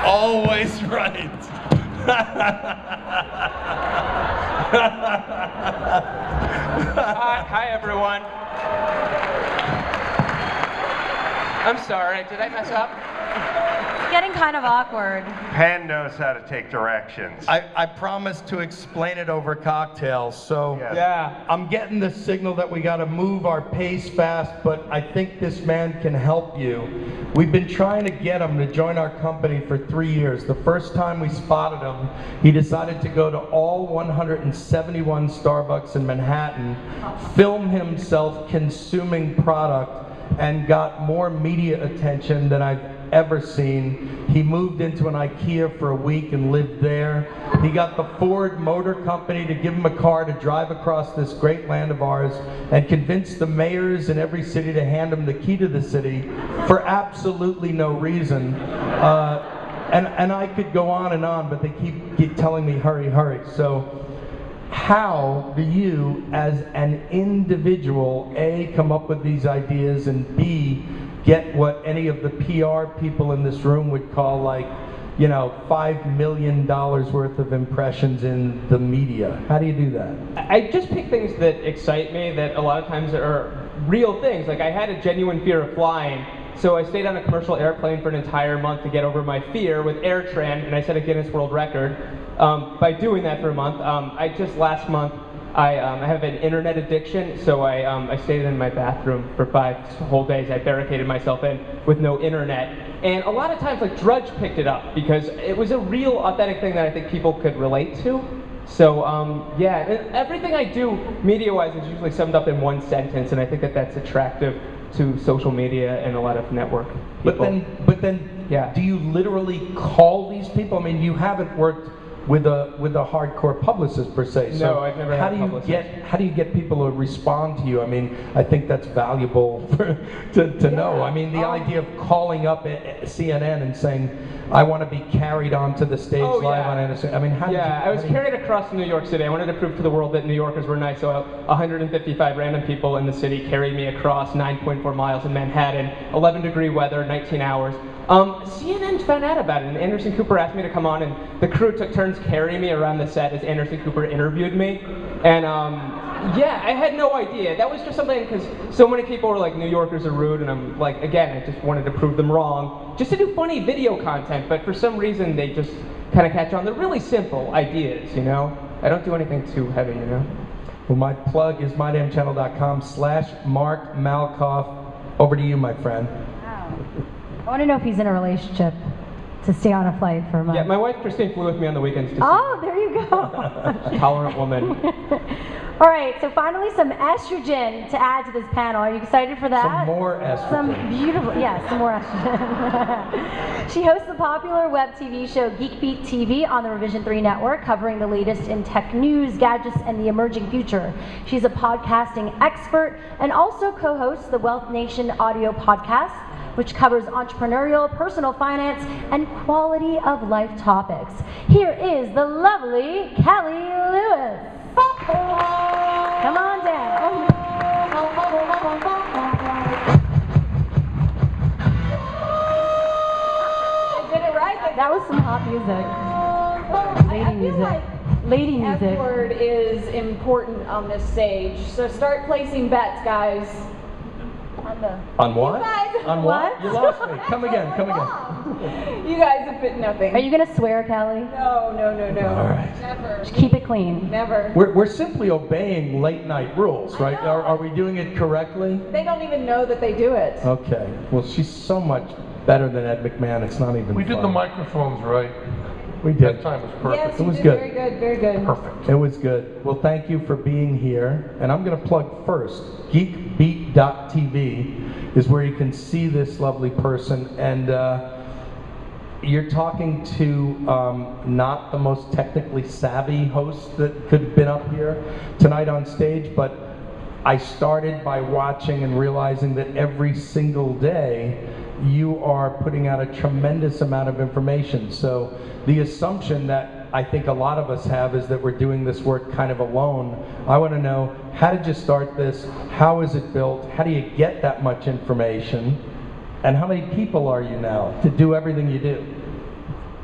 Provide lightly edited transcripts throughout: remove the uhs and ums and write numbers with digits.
Always right. Hi, everyone. I'm sorry, did I mess up? It's getting kind of awkward. Penn knows how to take directions. I promised to explain it over cocktails, so Yes. Yeah. I'm getting the signal that we got to move our pace fast, but I think this man can help you. We've been trying to get him to join our company for 3 years. The first time we spotted him, he decided to go to all 171 Starbucks in Manhattan, film himself consuming product, and got more media attention than I've ever seen. He moved into an IKEA for a week and lived there. He got the Ford Motor Company to give him a car to drive across this great land of ours and convinced the mayors in every city to hand him the key to the city for absolutely no reason. And I could go on and on, but they keep telling me hurry, hurry. So how do you, as an individual, A, come up with these ideas, and B, get what any of the PR people in this room would call, like, you know, $5 million worth of impressions in the media? How do you do that? I just pick things that excite me, that a lot of times are real things. Like, I had a genuine fear of flying, so I stayed on a commercial airplane for an entire month to get over my fear with AirTran, and I set a Guinness World Record by doing that for a month. Last month, I have an internet addiction, so I stayed in my bathroom for 5 whole days. I barricaded myself in with no internet. And a lot of times, like, Drudge picked it up because it was a real, authentic thing that I think people could relate to. So, yeah, and everything I do media-wise is usually summed up in one sentence, and I think that that's attractive to social media and a lot of network people. But then, Yeah. do you literally call these people? I mean, you haven't worked with a hardcore publicist per se. So No, I've never had a publicist. How do you get people to respond to you? I mean, I think that's valuable to know. I mean, the idea of calling up CNN and saying, I want to be carried onto the stage live on NSA. I mean, how did you? I was carried across New York City. I wanted to prove to the world that New Yorkers were nice, so 155 random people in the city carried me across 9.4 miles in Manhattan, 11-degree weather, 19 hours. CNN found out about it, and Anderson Cooper asked me to come on, and the crew took turns carrying me around the set as Anderson Cooper interviewed me. And yeah, I had no idea. That was just something, because so many people were like, New Yorkers are rude, and I'm like, again, I just wanted to prove them wrong, just to do funny video content, but for some reason they just kind of catch on. They're really simple ideas, you know? I don't do anything too heavy, you know? Well, my plug is mydamnchannel.com/Mark Malkoff. Over to you, my friend. Wow. I want to know if he's in a relationship to stay on a flight for a month. Yeah, my wife Christine flew with me on the weekends to see Oh, there you go. a tolerant woman. All right, so finally some estrogen to add to this panel. Are you excited for that? Some more estrogen. Some beautiful, yeah, some more estrogen. She hosts the popular web TV show Geek Beat TV on the Revision 3 network, covering the latest in tech news, gadgets, and the emerging future. She's a podcasting expert and also co-hosts the Wealth Nation audio podcast, which covers entrepreneurial, personal finance, and quality of life topics. Here is the lovely Cali Lewis. Come on down. I did it right. That was some hot music. Lady music. Lady music. F-word is important on this stage, so start placing bets, guys. On what? You guys, On what? You lost me. Come again. Come again. You guys have been nothing. Are you gonna swear, Kelly? No, no, no, no. All right. Never. Just keep it clean. Never. We're simply obeying late night rules, right? I know. Are we doing it correctly? They don't even know that they do it. Okay. Well, she's so much better than Ed McMahon. It's not even We did fun. the microphones right. We That did. time was perfect. Yes, It you was did good. very good, very good. Perfect. It was good. Well, thank you for being here. And I'm going to plug first. Geekbeat.tv is where you can see this lovely person. And you're talking to not the most technically savvy host that could have been up here tonight on stage, but I started by watching and realizing that every single day you are putting out a tremendous amount of information. So the assumption that I think a lot of us have is that we're doing this work kind of alone. I want to know, how did you start this? How is it built? How do you get that much information? And how many people are you now to do everything you do?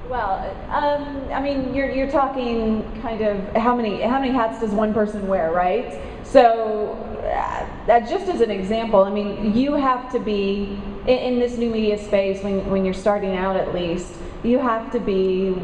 Well, I mean, you're talking kind of how many hats does one person wear, right? So, just as an example, I mean, you have to be in this new media space when you're starting out, at least. You have to be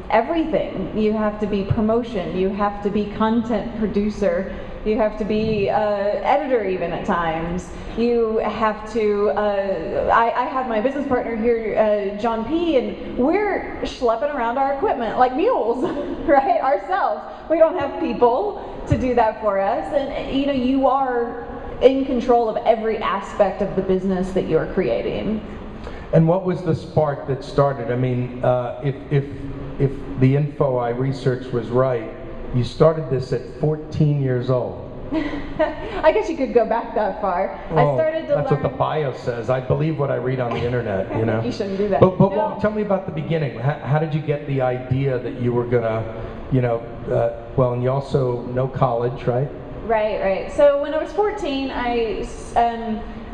everything. You have to be promotion. You have to be content producer. You have to be editor even at times. You have to, I have my business partner here, John P., and we're schlepping around our equipment like mules, right, ourselves. We don't have people to do that for us. And, you know, you are in control of every aspect of the business that you're creating. And what was the spark that started? I mean, if the info I researched was right, you started this at 14 years old. I guess you could go back that far. Well, I started to that's learn. What the bio says. I believe what I read on the internet, you know. You shouldn't do that. But No. tell me about the beginning. How did you get the idea that you were gonna, you know, well, and you also know college, right? Right. So when I was 14, I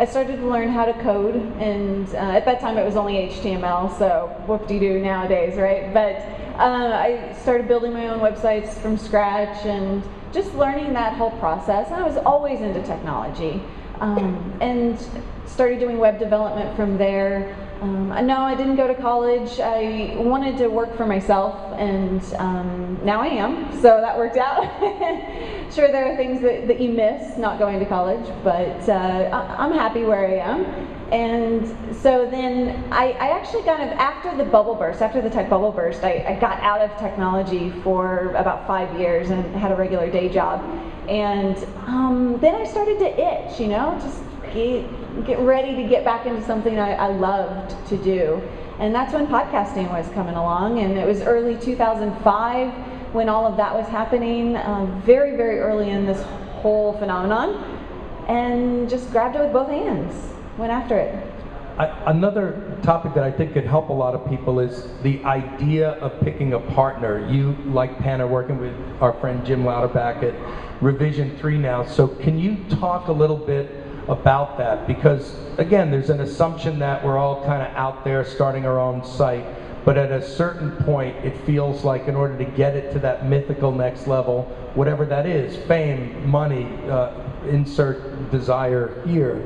started to learn how to code, and at that time it was only HTML, so whoop-de-doo nowadays, right? But I started building my own websites from scratch and just learning that whole process. And I was always into technology, and started doing web development from there. No, I didn't go to college. I wanted to work for myself, and now I am, so that worked out. Sure, there are things that you miss not going to college, but I'm happy where I am. And so then I actually kind of, after the bubble burst, after the tech bubble burst, I got out of technology for about 5 years and had a regular day job. And then I started to itch, you know, just get ready to get back into something I loved to do. And that's when podcasting was coming along, and it was early 2005 when all of that was happening, very, very early in this whole phenomenon, and just grabbed it with both hands, went after it. Another topic that I think could help a lot of people is the idea of picking a partner. You, like Penn, are working with our friend Jim Lauterbach at Revision 3 now, so can you talk a little bit about that? Because again, there's an assumption that we're all kind of out there starting our own site, but at a certain point it feels like in order to get it to that mythical next level, whatever that is, fame, money, insert desire here,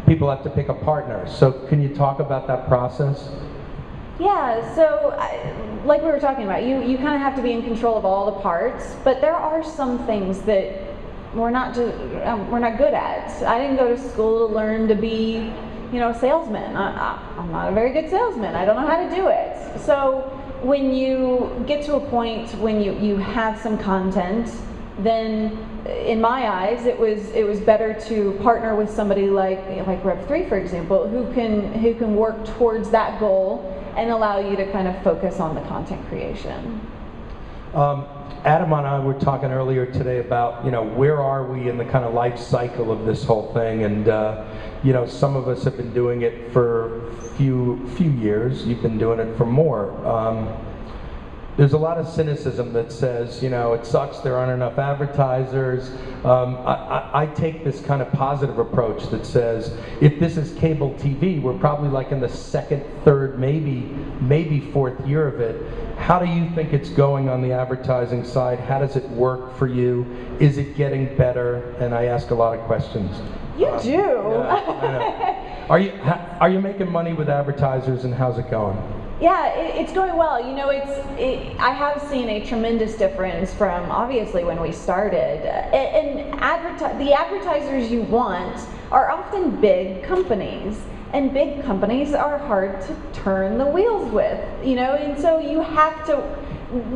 people have to pick a partner. So can you talk about that process? Yeah, so like we were talking about, you kind of have to be in control of all the parts, but there are some things that we're not good at. I didn't go to school to learn to be, you know, a salesman. I'm not a very good salesman. I don't know how to do it. So when you get to a point when you have some content, then in my eyes it was better to partner with somebody like Rev3, for example, who can work towards that goal and allow you to kind of focus on the content creation. Adam and I were talking earlier today about, you know, where are we in the kind of life cycle of this whole thing, and you know, some of us have been doing it for few years. You've been doing it for more. There's a lot of cynicism that says, you know, it sucks there aren't enough advertisers. I take this kind of positive approach that says, if this is cable TV, we're probably like in the second, third, maybe fourth year of it. How do you think it's going on the advertising side? How does it work for you? Is it getting better? And I ask a lot of questions. You do. Yeah, I know. Are you making money with advertisers, and how's it going? Yeah, it's going well. You know, I have seen a tremendous difference from obviously when we started. And the advertisers you want are often big companies, and big companies are hard to turn the wheels with. You know, and so you have to.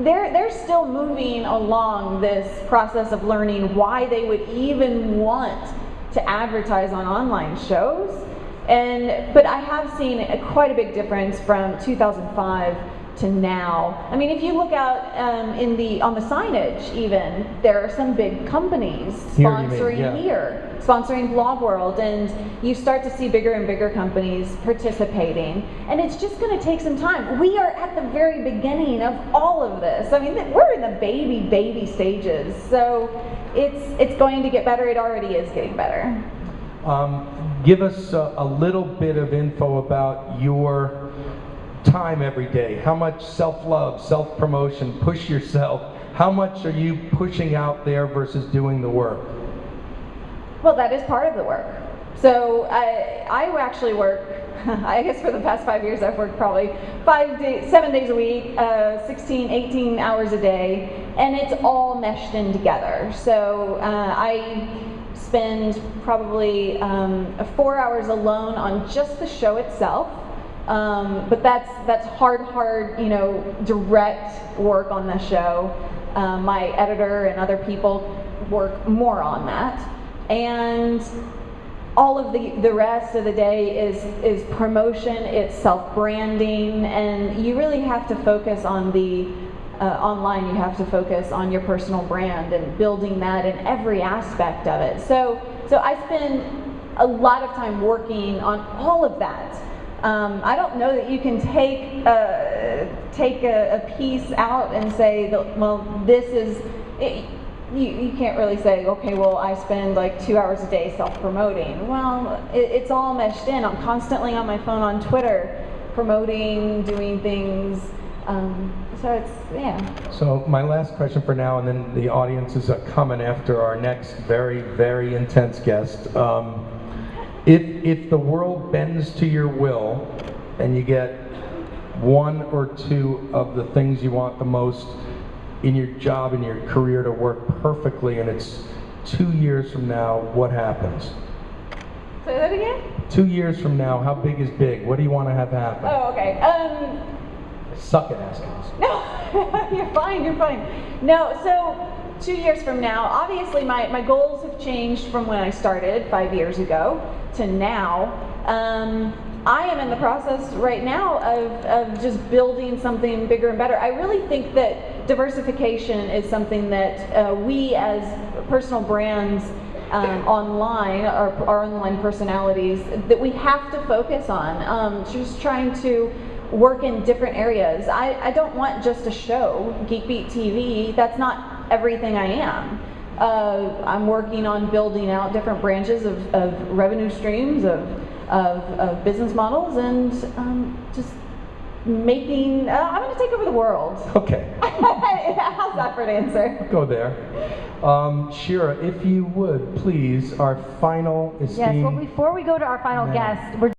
They're still moving along this process of learning why they would even want to advertise on online shows. But I have seen quite a big difference from 2005 to now. I mean, if you look out on the signage, even there are some big companies sponsoring here, sponsoring BlogWorld, and you start to see bigger and bigger companies participating. And it's just going to take some time. We are at the very beginning of all of this. I mean, we're in the baby stages. So it's going to get better. It already is getting better. give us a little bit of info about your time every day. How much self-love, self-promotion, push yourself, how much are you pushing out there versus doing the work? Well, that is part of the work. So I actually work, I guess for the past 5 years I've worked probably 7 days a week, 16, 18 hours a day, and it's all meshed in together. So I spend probably 4 hours alone on just the show itself. But that's hard, direct work on the show. My editor and other people work more on that. And all of the rest of the day is promotion, it's self-branding, and you really have to focus on the online, you have to focus on your personal brand and building that in every aspect of it. So I spend a lot of time working on all of that. I don't know that you can take a piece out and say, well, this is, you can't really say, okay, well, I spend like 2 hours a day self-promoting. Well, it's all meshed in. I'm constantly on my phone on Twitter, promoting, doing things. So it's, yeah. So my last question for now, and then the audience is coming after our next very, very intense guest. If the world bends to your will and you get one or two of the things you want the most in your job, in your career to work perfectly, and it's 2 years from now, what happens? Say that again? 2 years from now, how big is big? What do you want to have happen? Oh, okay. Suck at asking this. No, you're fine. No, so 2 years from now, obviously my goals have changed from when I started 5 years ago to now. I am in the process right now of just building something bigger and better. I really think that diversification is something that we as personal brands online, our online personalities, that we have to focus on. Just trying to work in different areas. I don't want just a show, Geekbeat TV. That's not everything I am. I'm working on building out different branches of revenue streams, of business models, and just making, I'm going to take over the world. Okay. How's that for an answer? Go there. Shira, if you would, please, our final esteemed... Yes, well, before we go to our final guest, we're